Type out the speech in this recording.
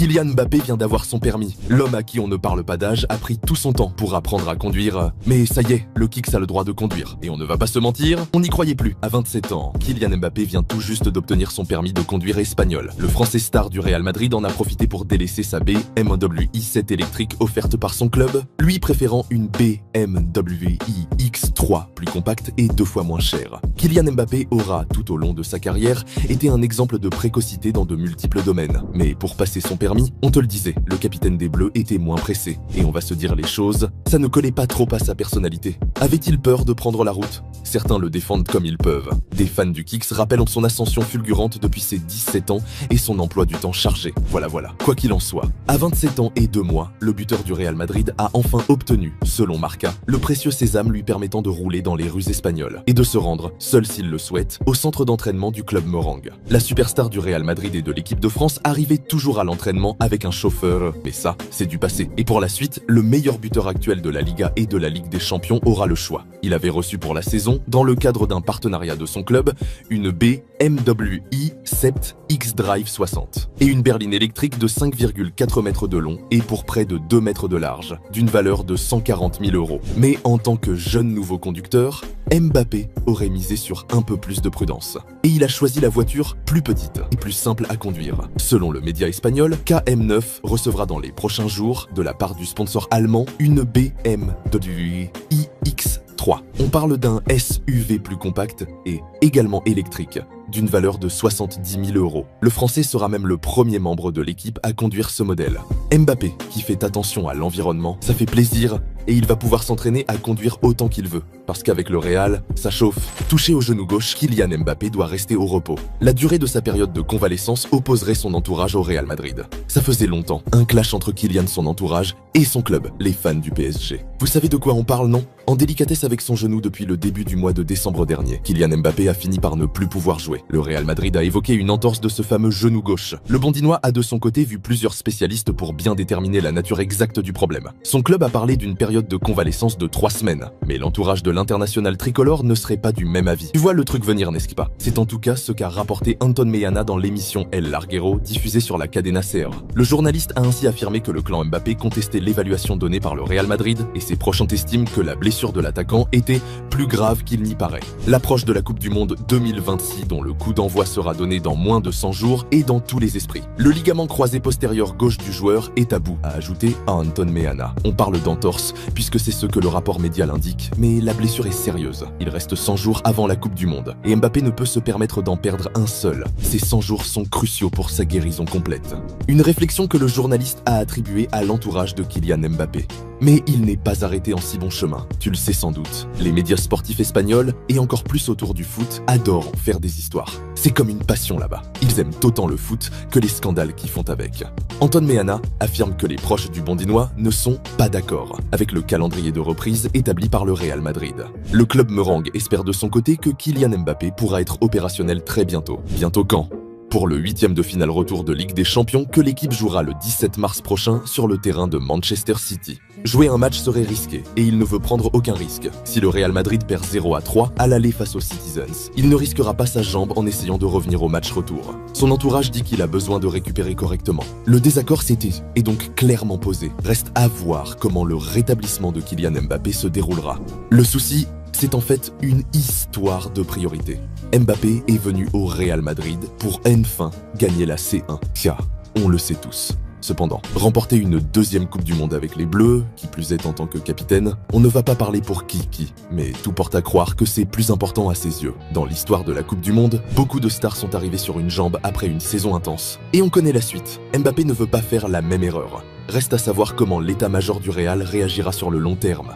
Kylian Mbappé vient d'avoir son permis. L'homme à qui on ne parle pas d'âge a pris tout son temps pour apprendre à conduire. Mais ça y est, le Kicks a le droit de conduire. Et on ne va pas se mentir, on n'y croyait plus. À 27 ans, Kylian Mbappé vient tout juste d'obtenir son permis de conduire espagnol. Le Français star du Real Madrid en a profité pour délaisser sa BMW i7 électrique offerte par son club, lui préférant une BMW iX3 plus compacte et 2 fois moins chère. Kylian Mbappé aura, tout au long de sa carrière, été un exemple de précocité dans de multiples domaines. Mais pour passer son permis, on te le disait, le capitaine des Bleus était moins pressé. Et on va se dire les choses, ça ne collait pas trop à sa personnalité. Avait-il peur de prendre la route? Certains le défendent comme ils peuvent. Des fans du Kicks rappellent son ascension fulgurante depuis ses 17 ans et son emploi du temps chargé. Voilà. Quoi qu'il en soit, à 27 ans et 2 mois, le buteur du Real Madrid a enfin obtenu, selon Marca, le précieux sésame lui permettant de rouler dans les rues espagnoles et de se rendre, seul s'il le souhaite, au centre d'entraînement du club Morangue. La superstar du Real Madrid et de l'équipe de France arrivait toujours à l'entraînement avec un chauffeur, mais ça, c'est du passé. Et pour la suite, le meilleur buteur actuel de la Liga et de la Ligue des Champions aura le choix. Il avait reçu pour la saison, dans le cadre d'un partenariat de son club, une BMW i7 X-Drive 60 et une berline électrique de 5,4 mètres de long et pour près de 2 mètres de large, d'une valeur de 140 000 €. Mais en tant que jeune nouveau conducteur, Mbappé aurait misé sur un peu plus de prudence. Et il a choisi la voiture plus petite et plus simple à conduire. Selon le média espagnol, KM9 recevra dans les prochains jours, de la part du sponsor allemand, une BMW iX3. On parle d'un SUV plus compact et également électrique, d'une valeur de 70 000 €. Le Français sera même le premier membre de l'équipe à conduire ce modèle. Mbappé, qui fait attention à l'environnement, ça fait plaisir et il va pouvoir s'entraîner à conduire autant qu'il veut. Parce qu'avec le Real, ça chauffe. Touché au genou gauche, Kylian Mbappé doit rester au repos. La durée de sa période de convalescence opposerait son entourage au Real Madrid. Ça faisait longtemps, un clash entre Kylian, son entourage, et son club, les fans du PSG. Vous savez de quoi on parle, non? En délicatesse avec son genou depuis le début du mois de décembre dernier, Kylian Mbappé a fini par ne plus pouvoir jouer. Le Real Madrid a évoqué une entorse de ce fameux genou gauche. Le Bondinois a de son côté vu plusieurs spécialistes pour bien déterminer la nature exacte du problème. Son club a parlé d'une période de convalescence de 3 semaines, mais l'entourage de l'international tricolore ne serait pas du même avis. Tu vois le truc venir, n'est-ce pas? C'est en tout cas ce qu'a rapporté Anton Meana dans l'émission El Larguero diffusée sur la Cadena Ser. Le journaliste a ainsi affirmé que le clan Mbappé contestait l'évaluation donnée par le Real Madrid et ses proches estiment que la blessure de l'attaquant était plus grave qu'il n'y paraît. L'approche de la Coupe du Monde 2026 dont le coup d'envoi sera donné dans moins de 100 jours est dans tous les esprits. Le ligament croisé postérieur gauche du joueur est à bout, a ajouté Anton Meana. On parle d'entorse puisque c'est ce que le rapport médial indique, mais la blessure est sérieuse. Il reste 100 jours avant la Coupe du Monde et Mbappé ne peut se permettre d'en perdre un seul. Ces 100 jours sont cruciaux pour sa guérison complète. Une réflexion que le journaliste a attribuée à l'entourage de Kylian Mbappé. Mais il n'est pas arrêté en si bon chemin, tu le sais sans doute. Les médias sportifs espagnols, et encore plus autour du foot, adorent en faire des histoires. C'est comme une passion là-bas. Ils aiment autant le foot que les scandales qui font avec. Anton Meana affirme que les proches du Bondinois ne sont pas d'accord avec le calendrier de reprise établi par le Real Madrid. Le club Morangue espère de son côté que Kylian Mbappé pourra être opérationnel très bientôt. Bientôt quand? Pour le 8e de finale retour de Ligue des Champions que l'équipe jouera le 17 mars prochain sur le terrain de Manchester City. Jouer un match serait risqué et il ne veut prendre aucun risque. Si le Real Madrid perd 0-3 à l'aller face aux Citizens, il ne risquera pas sa jambe en essayant de revenir au match retour. Son entourage dit qu'il a besoin de récupérer correctement. Le désaccord s'était et donc clairement posé. Reste à voir comment le rétablissement de Kylian Mbappé se déroulera. Le souci, c'est en fait une histoire de priorité. Mbappé est venu au Real Madrid pour enfin gagner la C1. Car on le sait tous. Cependant, remporter une 2e Coupe du Monde avec les Bleus, qui plus est en tant que capitaine, on ne va pas parler pour qui, mais tout porte à croire que c'est plus important à ses yeux. Dans l'histoire de la Coupe du Monde, beaucoup de stars sont arrivées sur une jambe après une saison intense. Et on connaît la suite. Mbappé ne veut pas faire la même erreur. Reste à savoir comment l'état-major du Real réagira sur le long terme.